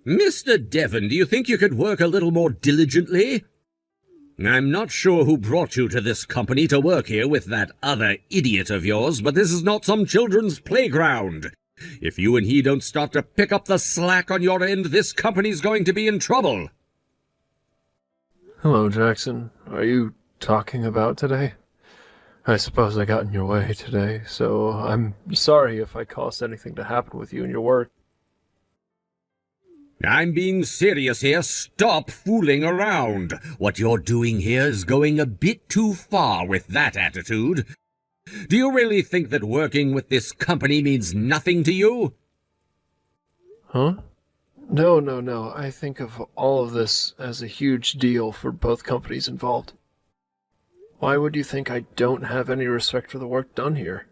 Mr. Devon, do you think you could work a little more diligently? I'm not sure who brought you to this company to work here with that other idiot of yours, but this is not some children's playground. If you and he don't start to pick up the slack on your end, this company's going to be in trouble. Hello, Jackson. Are you talking about today? I suppose I got in your way today, so I'm sorry if I caused anything to happen with you and your work. I'm being serious here. Stop fooling around. What you're doing here is going a bit too far with that attitude. Do you really think that working with this company means nothing to you? Huh? No. I think of all of this as a huge deal for both companies involved. Why would you think I don't have any respect for the work done here?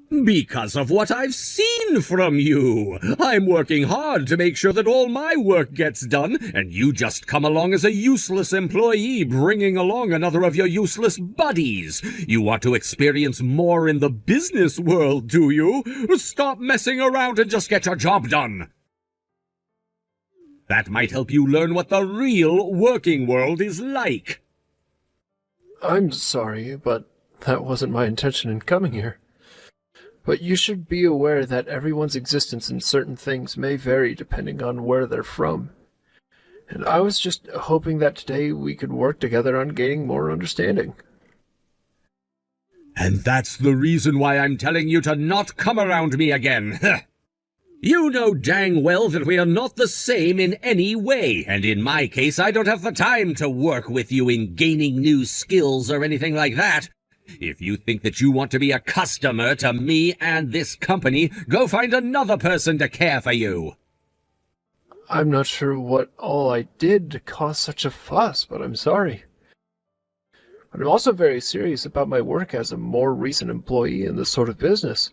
Because of what I've seen from you. I'm working hard to make sure that all my work gets done, and you just come along as a useless employee bringing along another of your useless buddies. You want to experience more in the business world, do you? Stop messing around and just get your job done. That might help you learn what the real working world is like. I'm sorry, but that wasn't my intention in coming here. But you should be aware that everyone's existence in certain things may vary depending on where they're from. And I was just hoping that today we could work together on gaining more understanding. And that's the reason why I'm telling you to not come around me again. You know dang well that we are not the same in any way, and in my case I don't have the time to work with you in gaining new skills or anything like that. If you think that you want to be a customer to me and this company, go find another person to care for you. I'm not sure what all I did to cause such a fuss, but I'm sorry. But I'm also very serious about my work as a more recent employee in this sort of business,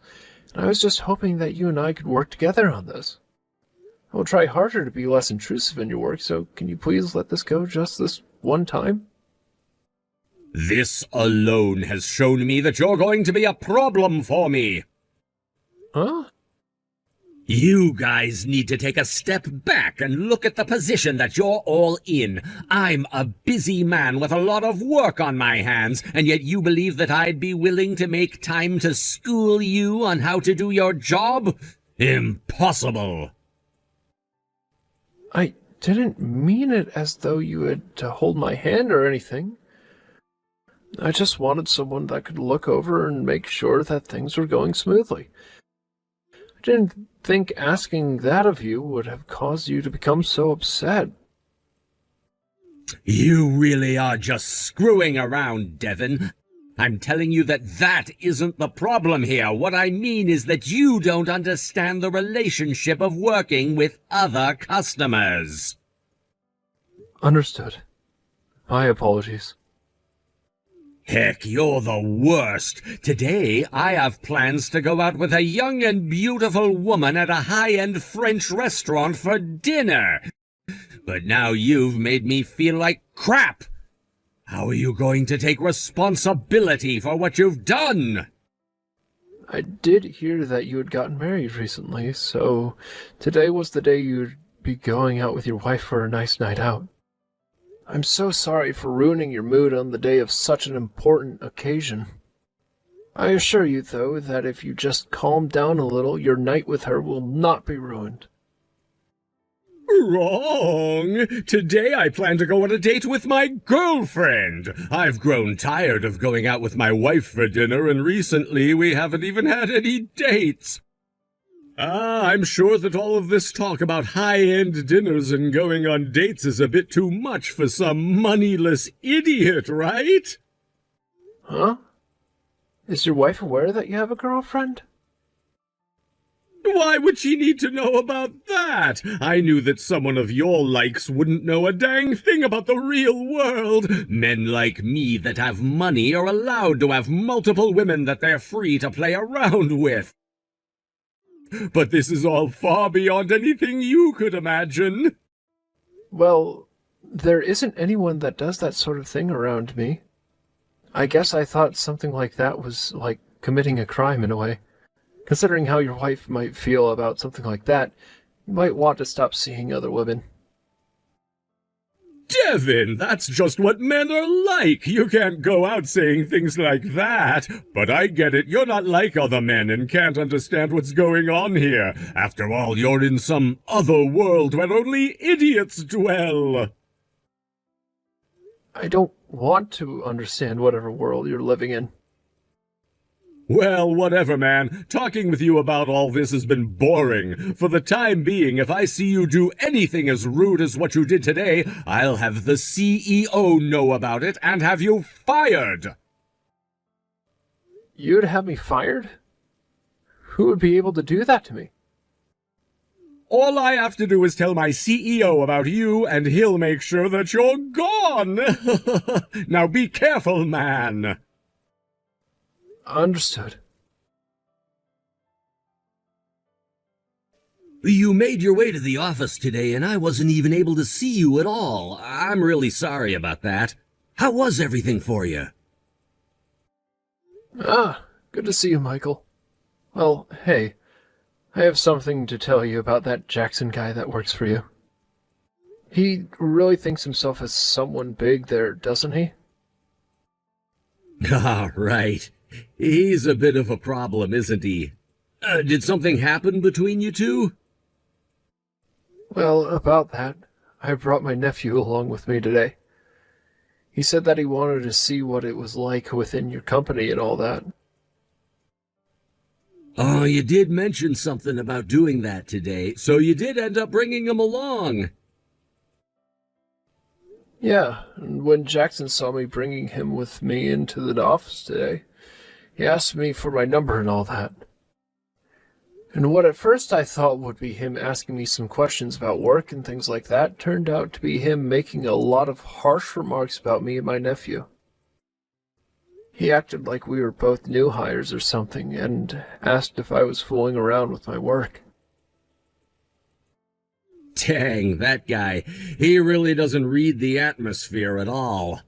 and I was just hoping that you and I could work together on this. I will try harder to be less intrusive in your work, so can you please let this go just this one time? This alone has shown me that you're going to be a problem for me. Huh? You guys need to take a step back and look at the position that you're all in. I'm a busy man with a lot of work on my hands, and yet you believe that I'd be willing to make time to school you on how to do your job? Impossible. I didn't mean it as though you had to hold my hand or anything. I just wanted someone that could look over and make sure that things were going smoothly. I didn't think asking that of you would have caused you to become so upset. You really are just screwing around, Devon. I'm telling you that isn't the problem here. What I mean is that you don't understand the relationship of working with other customers. Understood. My apologies. Heck, you're the worst. Today, I have plans to go out with a young and beautiful woman at a high-end French restaurant for dinner. But now you've made me feel like crap. How are you going to take responsibility for what you've done? I did hear that you had gotten married recently, so today was the day you'd be going out with your wife for a nice night out. I'm so sorry for ruining your mood on the day of such an important occasion. I assure you, though, that if you just calm down a little, your night with her will not be ruined. Wrong! Today I plan to go on a date with my girlfriend. I've grown tired of going out with my wife for dinner, and recently we haven't even had any dates. I'm sure that all of this talk about high-end dinners and going on dates is a bit too much for some moneyless idiot, right? Huh? Is your wife aware that you have a girlfriend? Why would she need to know about that? I knew that someone of your likes wouldn't know a dang thing about the real world. Men like me that have money are allowed to have multiple women that they're free to play around with. But this is all far beyond anything you could imagine. Well, there isn't anyone that does that sort of thing around me. I guess I thought something like that was like committing a crime in a way. Considering how your wife might feel about something like that, You might want to stop seeing other women. Devin, that's just what men are like. You can't go out saying things like that. But I get it. You're not like other men and can't understand what's going on here. After all, you're in some other world where only idiots dwell. I don't want to understand whatever world you're living in. Well, whatever, man. Talking with you about all this has been boring. For the time being, if I see you do anything as rude as what you did today, I'll have the CEO know about it and have you fired. You'd have me fired? Who would be able to do that to me? All I have to do is tell my CEO about you, and he'll make sure that you're gone. Now be careful, man. Understood. You made your way to the office today, and I wasn't even able to see you at all. I'm really sorry about that. How was everything for you? Good to see you, Michael. Well, hey, I have something to tell you about that Jackson guy that works for you. He really thinks himself as someone big there, doesn't he? Ah, right. He's a bit of a problem, isn't he? Did something happen between you two? Well, about that, I brought my nephew along with me today. He said that he wanted to see what it was like within your company and all that. Oh, you did mention something about doing that today, so you did end up bringing him along. Yeah, and when Jackson saw me bringing him with me into the office today, he asked me for my number and all that. And what at first I thought would be him asking me some questions about work and things like that turned out to be him making a lot of harsh remarks about me and my nephew. He acted like we were both new hires or something and asked if I was fooling around with my work. Dang, that guy. He really doesn't read the atmosphere at all.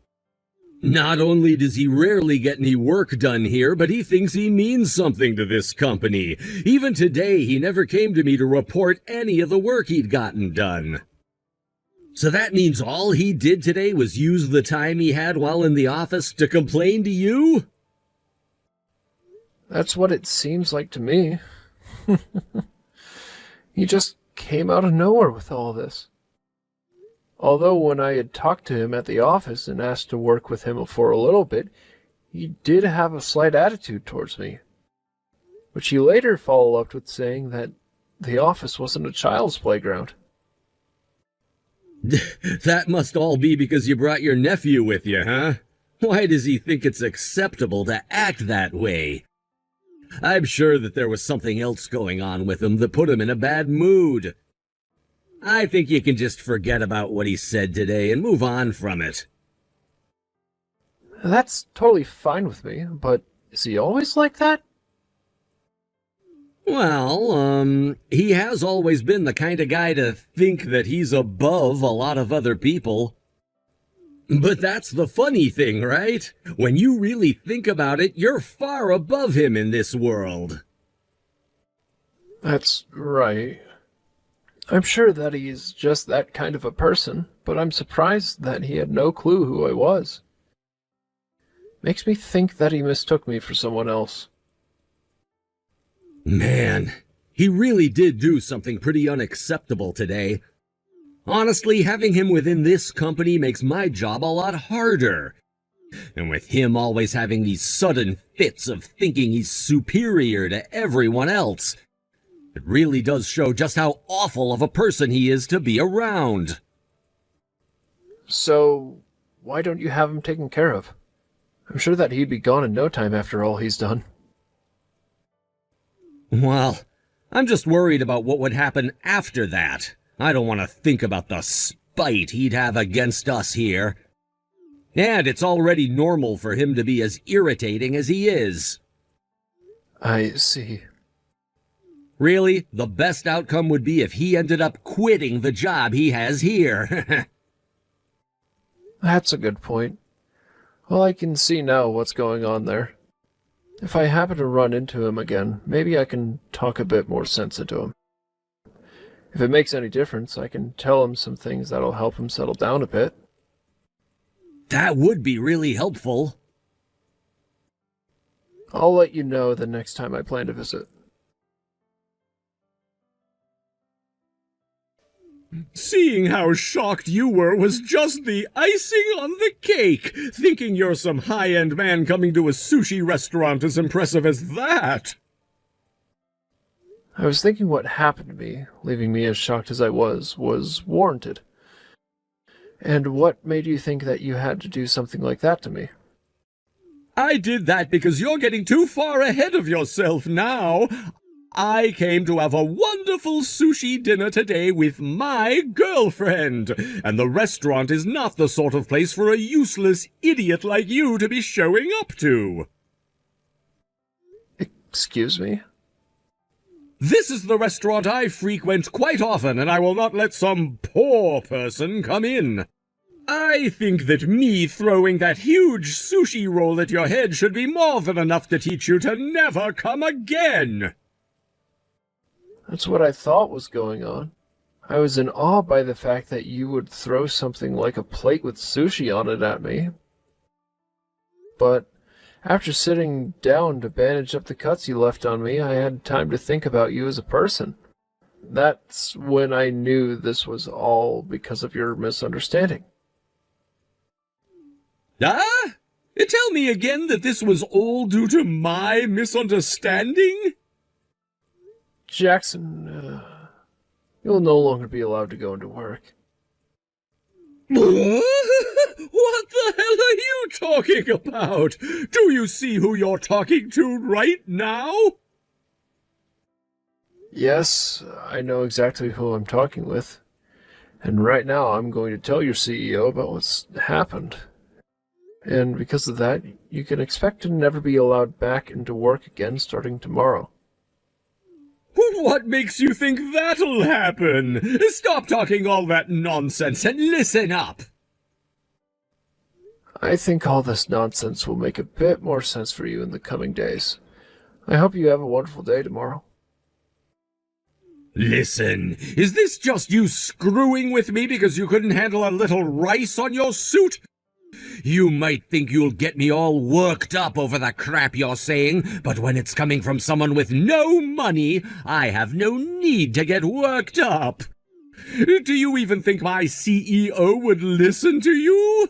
Not only does he rarely get any work done here, but he thinks he means something to this company. Even today, he never came to me to report any of the work he'd gotten done. So that means all he did today was use the time he had while in the office to complain to you? That's what it seems like to me. He just came out of nowhere with all this. Although when I had talked to him at the office and asked to work with him for a little bit, he did have a slight attitude towards me, which he later followed up with saying that the office wasn't a child's playground. That must all be because you brought your nephew with you, huh? Why does he think it's acceptable to act that way? I'm sure that there was something else going on with him that put him in a bad mood. I think you can just forget about what he said today and move on from it. That's totally fine with me, but is he always like that? Well, he has always been the kind of guy to think that he's above a lot of other people. But that's the funny thing, right? When you really think about it, you're far above him in this world. That's right. I'm sure that he is just that kind of a person, but I'm surprised that he had no clue who I was. Makes me think that he mistook me for someone else. Man, he really did do something pretty unacceptable today. Honestly, having him within this company makes my job a lot harder. And with him always having these sudden fits of thinking he's superior to everyone else, it really does show just how awful of a person he is to be around. So, why don't you have him taken care of? I'm sure that he'd be gone in no time after all he's done. Well, I'm just worried about what would happen after that. I don't want to think about the spite he'd have against us here. And it's already normal for him to be as irritating as he is. I see. Really, the best outcome would be if he ended up quitting the job he has here. That's a good point. Well, I can see now what's going on there. If I happen to run into him again, maybe I can talk a bit more sense into him. If it makes any difference, I can tell him some things that'll help him settle down a bit. That would be really helpful. I'll let you know the next time I plan to visit. Seeing how shocked you were was just the icing on the cake. Thinking you're some high-end man coming to a sushi restaurant as impressive as that. I was thinking what happened to me, leaving me as shocked as I was warranted. And what made you think that you had to do something like that to me? I did that because you're getting too far ahead of yourself now. I came to have a wonderful sushi dinner today with my girlfriend, and the restaurant is not the sort of place for a useless idiot like you to be showing up to. Excuse me? This is the restaurant I frequent quite often, and I will not let some poor person come in. I think that me throwing that huge sushi roll at your head should be more than enough to teach you to never come again. That's what I thought was going on. I was in awe by the fact that you would throw something like a plate with sushi on it at me. But after sitting down to bandage up the cuts you left on me, I had time to think about you as a person. That's when I knew this was all because of your misunderstanding. Ah? Tell me again that this was all due to my misunderstanding? Jackson, you'll no longer be allowed to go into work. What the hell are you talking about? Do you see who you're talking to right now? Yes, I know exactly who I'm talking with. And right now I'm going to tell your CEO about what's happened. And because of that, you can expect to never be allowed back into work again starting tomorrow. What makes you think that'll happen? Stop talking all that nonsense and listen up. I think all this nonsense will make a bit more sense for you in the coming days. I hope you have a wonderful day tomorrow. Listen, is this just you screwing with me because you couldn't handle a little rice on your suit? You might think you'll get me all worked up over the crap you're saying, but when it's coming from someone with no money, I have no need to get worked up. Do you even think my CEO would listen to you?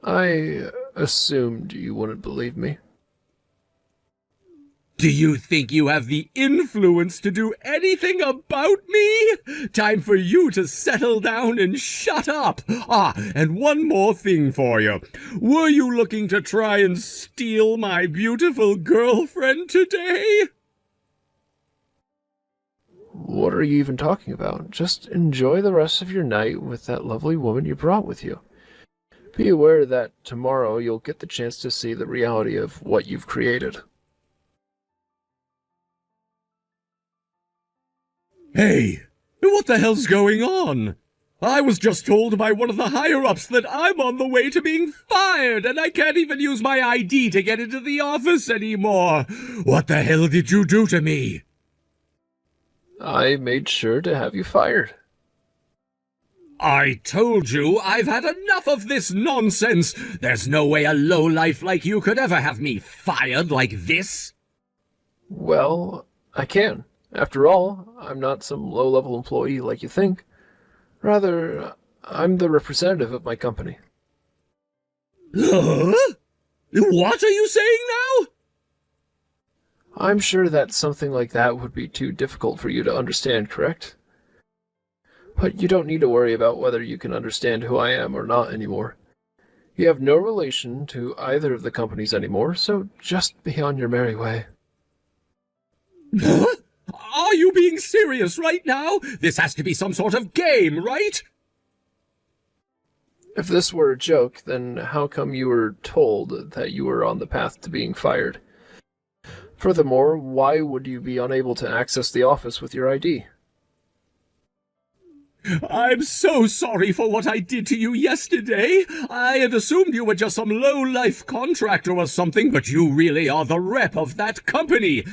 I assumed you wouldn't believe me. Do you think you have the influence to do anything about me? Time for you to settle down and shut up. And one more thing for you. Were you looking to try and steal my beautiful girlfriend today? What are you even talking about? Just enjoy the rest of your night with that lovely woman you brought with you. Be aware that tomorrow you'll get the chance to see the reality of what you've created. Hey, what the hell's going on? I was just told by one of the higher-ups that I'm on the way to being fired, and I can't even use my ID to get into the office anymore. What the hell did you do to me? I made sure to have you fired. I told you I've had enough of this nonsense. There's no way a lowlife like you could ever have me fired like this. Well, I can. After all, I'm not some low-level employee like you think. Rather, I'm the representative of my company. Huh? What are you saying now? I'm sure that something like that would be too difficult for you to understand, correct? But you don't need to worry about whether you can understand who I am or not anymore. You have no relation to either of the companies anymore, so just be on your merry way. Huh? Are you being serious right now? This has to be some sort of game, right? If this were a joke, then how come you were told that you were on the path to being fired? Furthermore, why would you be unable to access the office with your ID? I'm so sorry for what I did to you yesterday. I had assumed you were just some low-life contractor or something, but you really are the rep of that company.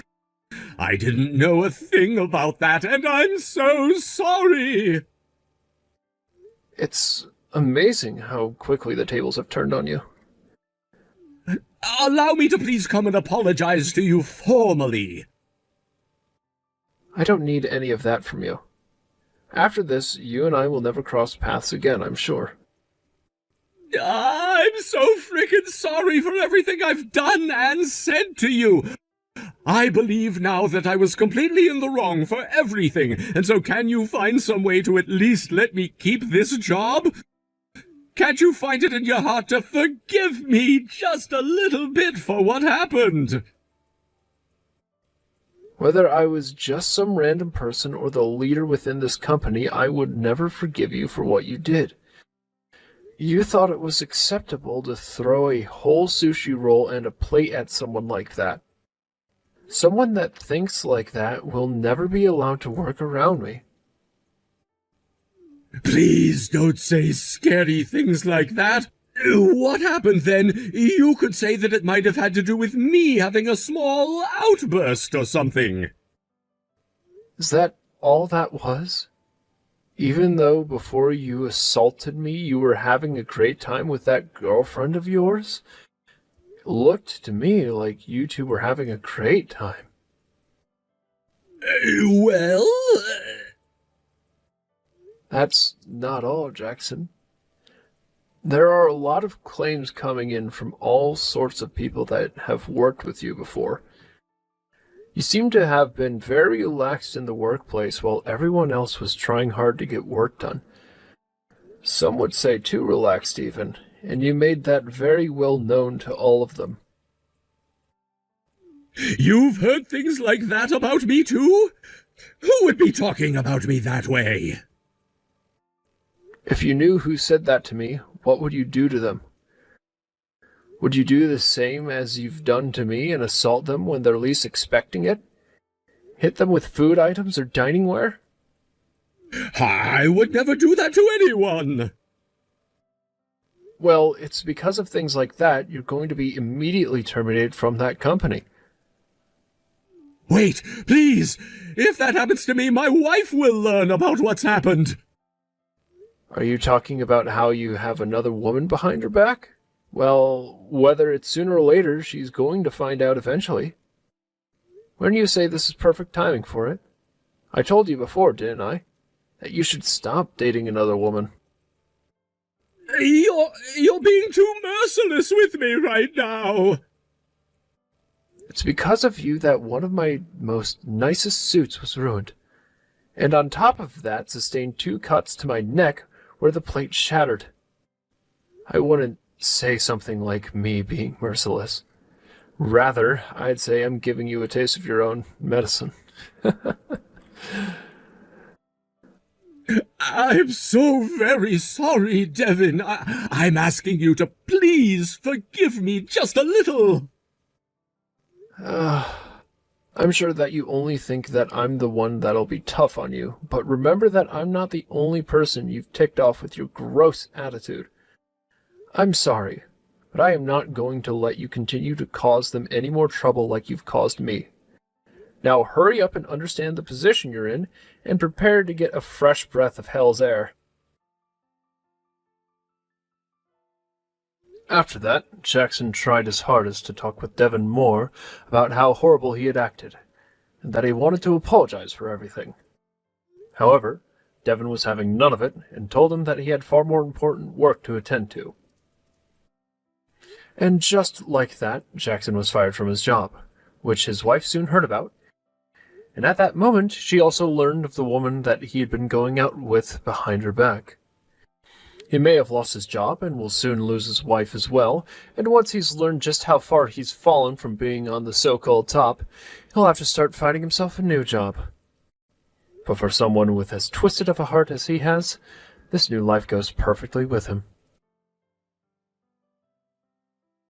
I didn't know a thing about that, and I'm so sorry! It's amazing how quickly the tables have turned on you. Allow me to please come and apologize to you formally. I don't need any of that from you. After this, you and I will never cross paths again, I'm sure. I'm so frickin' sorry for everything I've done and said to you. I believe now that I was completely in the wrong for everything, and so can you find some way to at least let me keep this job? Can't you find it in your heart to forgive me just a little bit for what happened? Whether I was just some random person or the leader within this company, I would never forgive you for what you did. You thought it was acceptable to throw a whole sushi roll and a plate at someone like that. Someone that thinks like that will never be allowed to work around me. Please don't say scary things like that. What happened then? You could say that it might have had to do with me having a small outburst or something. Is that all that was? Even though before you assaulted me, you were having a great time with that girlfriend of yours? It looked to me like you two were having a great time. Well... That's not all, Jackson. There are a lot of claims coming in from all sorts of people that have worked with you before. You seem to have been very relaxed in the workplace while everyone else was trying hard to get work done. Some would say too relaxed even, and you made that very well known to all of them. You've heard things like that about me too? Who would be talking about me that way? If you knew who said that to me, what would you do to them? Would you do the same as you've done to me and assault them when they're least expecting it? Hit them with food items or dining ware? I would never do that to anyone! Well, it's because of things like that you're going to be immediately terminated from that company. Wait, please! If that happens to me, my wife will learn about what's happened! Are you talking about how you have another woman behind your back? Well, whether it's sooner or later, she's going to find out eventually. When you say this is perfect timing for it? I told you before, didn't I? That you should stop dating another woman. You're being too merciless with me right now! It's because of you that one of my most nicest suits was ruined. And on top of that, sustained 2 cuts to my neck where the plate shattered. I wouldn't say something like me being merciless. Rather, I'd say I'm giving you a taste of your own medicine. I'm so very sorry, Devin. I'm asking you to please forgive me just a little. I'm sure that you only think that I'm the one that'll be tough on you, but remember that I'm not the only person you've ticked off with your gross attitude. I'm sorry, but I am not going to let you continue to cause them any more trouble like you've caused me. Now hurry up and understand the position you're in, and prepare to get a fresh breath of hell's air. After that, Jackson tried his hardest to talk with Devin more about how horrible he had acted, and that he wanted to apologize for everything. However, Devin was having none of it, and told him that he had far more important work to attend to. And just like that, Jackson was fired from his job, which his wife soon heard about, and at that moment she also learned of the woman that he had been going out with behind her back. He may have lost his job and will soon lose his wife as well, and once he's learned just how far he's fallen from being on the so-called top, he'll have to start finding himself a new job. But for someone with as twisted of a heart as he has, this new life goes perfectly with him.